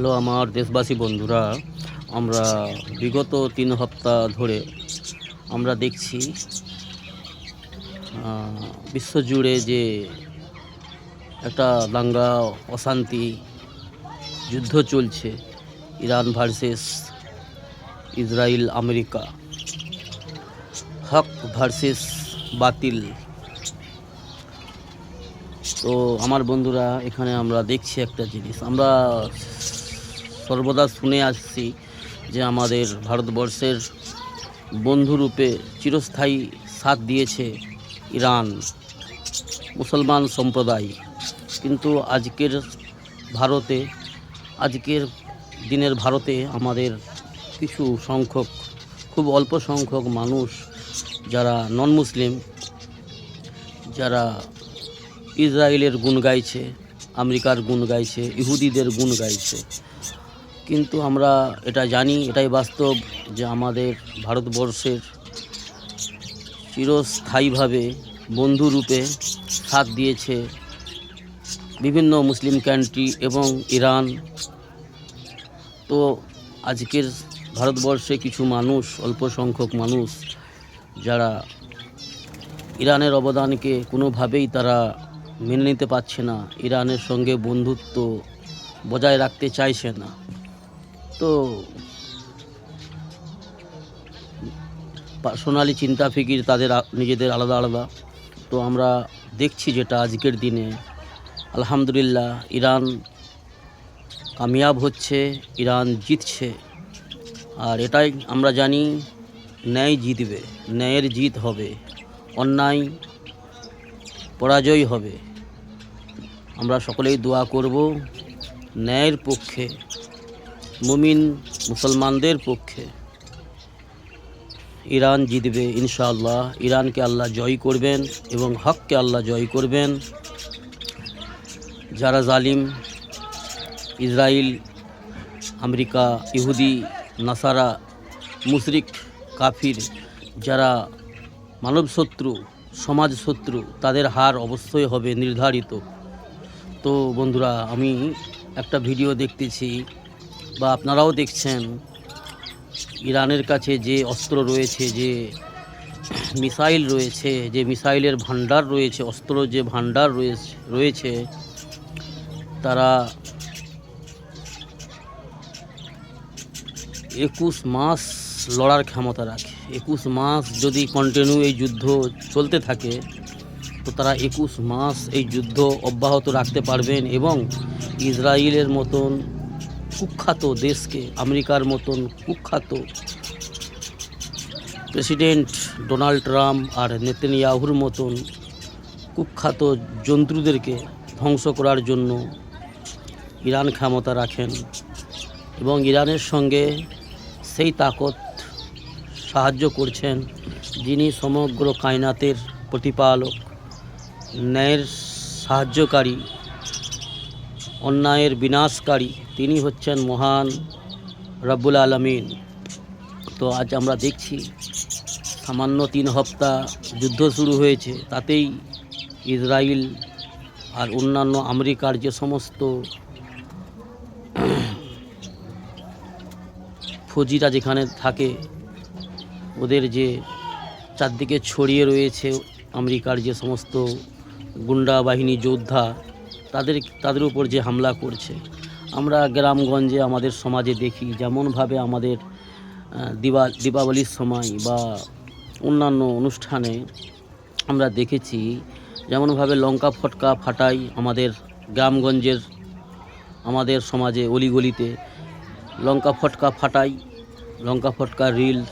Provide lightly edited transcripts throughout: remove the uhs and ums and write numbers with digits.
Hello আমার দেশবাসী বন্ধুরা, আমরা বিগত 3 সপ্তাহ ধরে আমরা দেখছি বিশ্বজুড়ে যে একটা দাঙ্গা, অশান্তি, যুদ্ধ চলছে। ইরান ভার্সেস ইসরায়েল, আমেরিকা, হক ভার্সেস বাতিল। তো আমার বন্ধুরা, এখানে আমরা দেখছি একটা জিনিস আমরা সর্বদা শুনে আসছি যে আমাদের ভারতবর্ষের বন্ধুরূপে চিরস্থায়ী সাথ দিয়েছে ইরান, মুসলমান সম্প্রদায়। কিন্তু আজকের দিনের ভারতে আমাদের কিছু সংখ্যক, খুব অল্প সংখ্যক মানুষ যারা নন মুসলিম, যারা ইসরায়েলের গুণ গাইছে, আমেরিকার গুণ গাইছে, ইহুদিদের গুণ গাইছে। কিন্তু আমরা এটা জানি, এটাই বাস্তব যে আমাদের ভারতবর্ষের চিরস্থায়ীভাবে বন্ধুরূপে সাথ দিয়েছে বিভিন্ন মুসলিম কান্ট্রি এবং ইরান। তো আজকের ভারতবর্ষে কিছু মানুষ, অল্প সংখ্যক মানুষ, যারা ইরানের অবদানকে কোনোভাবেই তারা মেনে নিতে পারছে না, ইরানের সঙ্গে বন্ধুত্ব বজায় রাখতে চাইছে না। তো পার্সোনালি চিন্তা ফিকির তাদের নিজেদের আলাদা আলাদা। তো আমরা দেখছি যেটা আজকের দিনে আলহামদুলিল্লাহ ইরান কামিয়াব হচ্ছে, ইরান জিতছে। আর এটাই আমরা জানি, ন্যায় জিতবে, ন্যায়ের জিত হবে, অন্যায় পরাজয় হবে। আমরা সকলেই দোয়া করব ন্যায়ের পক্ষে, মুমিন মুসলমানদের পক্ষে। ইরান জিতবে ইনশাআল্লাহ। ইরানকে আল্লাহ জয় করবেন এবং হককে আল্লাহ জয় করবেন। যারা জালিম, ইসরায়েল, আমেরিকা, ইহুদি, নাসারা, মুশরিক, কাফির, যারা মানব শত্রু, সমাজ শত্রু, তাদের হার অবশ্যই হবে নির্ধারিত। তো বন্ধুরা, আমি একটা ভিডিও দেখতেছি বা আপনারাও দেখছেন, ইরানের কাছে যে অস্ত্র রয়েছে, যে মিসাইল রয়েছে, যে মিসাইলের ভান্ডার রয়েছে, অস্ত্র যে ভান্ডার রয়েছে, তারা 21 মাস লড়ার ক্ষমতা রাখে। 21 মাস যদি কন্টিনিউ এই যুদ্ধ চলতে থাকে, তো তারা 21 মাস এই যুদ্ধ অব্যাহত রাখতে পারবেন এবং ইসরায়েলের মতন কুখ্যাত দেশকে, আমেরিকার মতন কুখ্যাত প্রেসিডেন্ট ডোনাল্ড ট্রাম্প আর নেতানিয়াহুর মতন কুখ্যাত জন্তুদেরকে ধ্বংস করার জন্য ইরান ক্ষমতা রাখেন। এবং ইরানের সঙ্গে সেই তাকত সাহায্য করছেন যিনি সমগ্র কায়নাতের প্রতিপালক, ন্যায়ের সাহায্যকারী, অন্যায়ের বিনাশকারী। তিনি হচ্ছেন মহান রব্বুল আলামিন। তো আজ আমরা দেখছি সামান্য 3 সপ্তাহ যুদ্ধ শুরু হয়েছে, তাতেই ইসরায়েল আর অন্যান্য আমেরিকার যে সমস্ত ফৌজিরা যেখানে থাকে, ওদের যে চারদিকে ছড়িয়ে রয়েছে আমেরিকার যে সমস্ত গুন্ডা বাহিনী, যোদ্ধা, তাদের উপর যে হামলা করছে। আমরা গ্রামগঞ্জে আমাদের সমাজে দেখি, যেমনভাবে আমাদের দীপাবলির সময় বা অন্যান্য অনুষ্ঠানে আমরা দেখেছি, যেমনভাবে লঙ্কা ফটকা ফাটাই আমাদের গ্রামগঞ্জের, আমাদের সমাজে অলিগলিতে লঙ্কা ফটকা ফাটাই, লঙ্কা ফটকা, রিলস,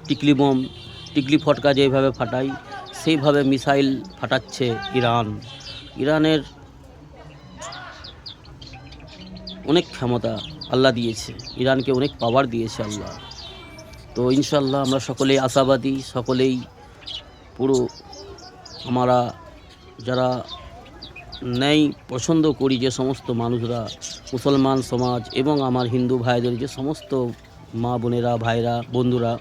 টিকলি বোম, টিকলি ফটকা যেভাবে ফাটাই, সেইভাবে মিসাইল ফাটাচ্ছে ইরান। ইরানের অনেক ক্ষমতা আল্লাহ দিয়েছে, ইরানকে অনেক পাওয়ার দিয়েছে আল্লাহ। তো ইনশাল্লাহ আমরা সকলেই আশাবাদী, সকলেই পুরো আমরা যারা ন্যায় পছন্দ করি, যে সমস্ত মানুষরা, মুসলমান সমাজ এবং আমার হিন্দু ভাইদের যে সমস্ত মা বোনেরা, ভাইরা, বন্ধুরা,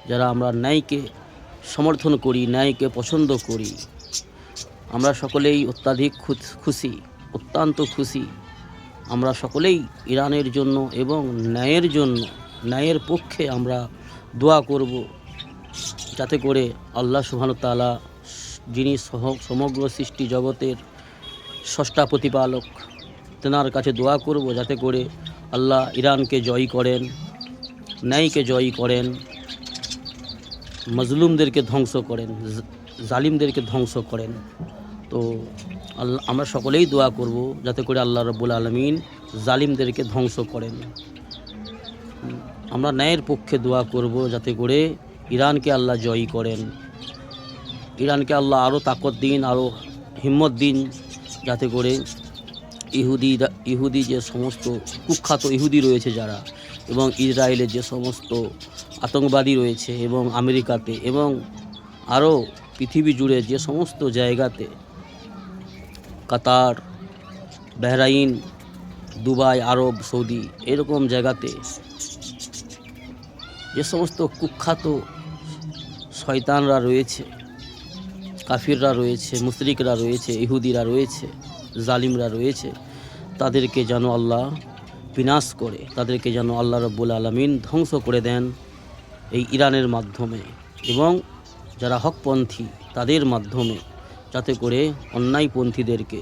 যারা আমরা ন্যায়কে সমর্থন করি, ন্যায়কে পছন্দ করি, আমরা সকলেই অত্যধিক খুশি, অত্যন্ত খুশি আমরা সকলেই ইরানের জন্য এবং ন্যায়ের জন্য, ন্যায়ের পক্ষে আমরা দোয়া করব, যাতে করে আল্লাহ সুবহানাহু ওয়া তাআলা, যিনি সমগ্র সৃষ্টি জগতের স্রষ্টা প্রতিপালক, তেনার কাছে দোয়া করব যাতে করে আল্লাহ ইরানকে জয়ী করেন, ন্যায়কে জয়ী করেন, মজলুমদেরকে ধ্বংস করেন, জালিমদেরকে ধ্বংস করেন। তো আল্লাহ, আমরা সকলেই দোয়া করব যাতে করে আল্লাহ রাব্বুল আলামিন জালিমদেরকে ধ্বংস করেন। আমরা ন্যায়ের পক্ষে দোয়া করব যাতে করে ইরানকে আল্লাহ জয়ী করেন, ইরানকে আল্লাহ আরও তাকত দিন, আরও হিম্মত দিন, যাতে করে ইহুদি যে সমস্ত কুখ্যাত ইহুদি রয়েছে যারা, এবং ইসরায়েলের যে সমস্ত আতঙ্কবাদী রয়েছে, এবং আমেরিকাতে এবং আরও পৃথিবী জুড়ে যে সমস্ত জায়গাতে, কাতার, বাহরাইন, দুবাই, আরব, সৌদি, এরকম জায়গাতে যে সমস্ত কুখ্যাত শয়তানরা রয়েছে, কাফিররা রয়েছে, মুশরিকরা রয়েছে, ইহুদিরা রয়েছে, জালিমরা রয়েছে, তাদেরকে যেন আল্লাহ বিনাশ করে, তাদেরকে যেন আল্লাহ রাব্বুল আলামিন ধ্বংস করে দেন এই ইরানের মাধ্যমে, এবং যারা হকপন্থী তাদের মাধ্যমে, যাতে করে অন্যায়পন্থীদেরকে,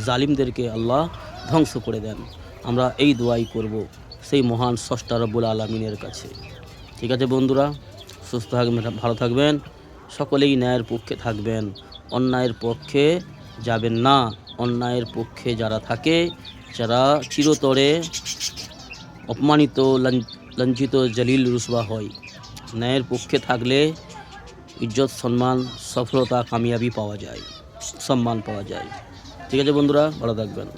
জালিমদেরকে আল্লাহ ধ্বংস করে দেন। আমরা এই দোয়াই করব সেই মহান স্রষ্টা রাব্বুল আলামিনের কাছে। ঠিক আছে বন্ধুরা, সুস্থ থাকবেন, ভালো থাকবেন, সকলেই ন্যায়ের পক্ষে থাকবেন, অন্যায়ের পক্ষে যাবেন না। অন্যায়ের পক্ষে যারা থাকে, যারা চিরতরে অপমানিত, লাঞ্ছিত, জলিল, রুসওয়া হয়, ন্যায়ের পক্ষে থাকলে ইজ্জত, সম্মান, সফলতা, কামিয়াবি পাওয়া যায়, সম্মান পাওয়া যায়। ঠিক আছে বন্ধুরা, ভালো থাকবেন।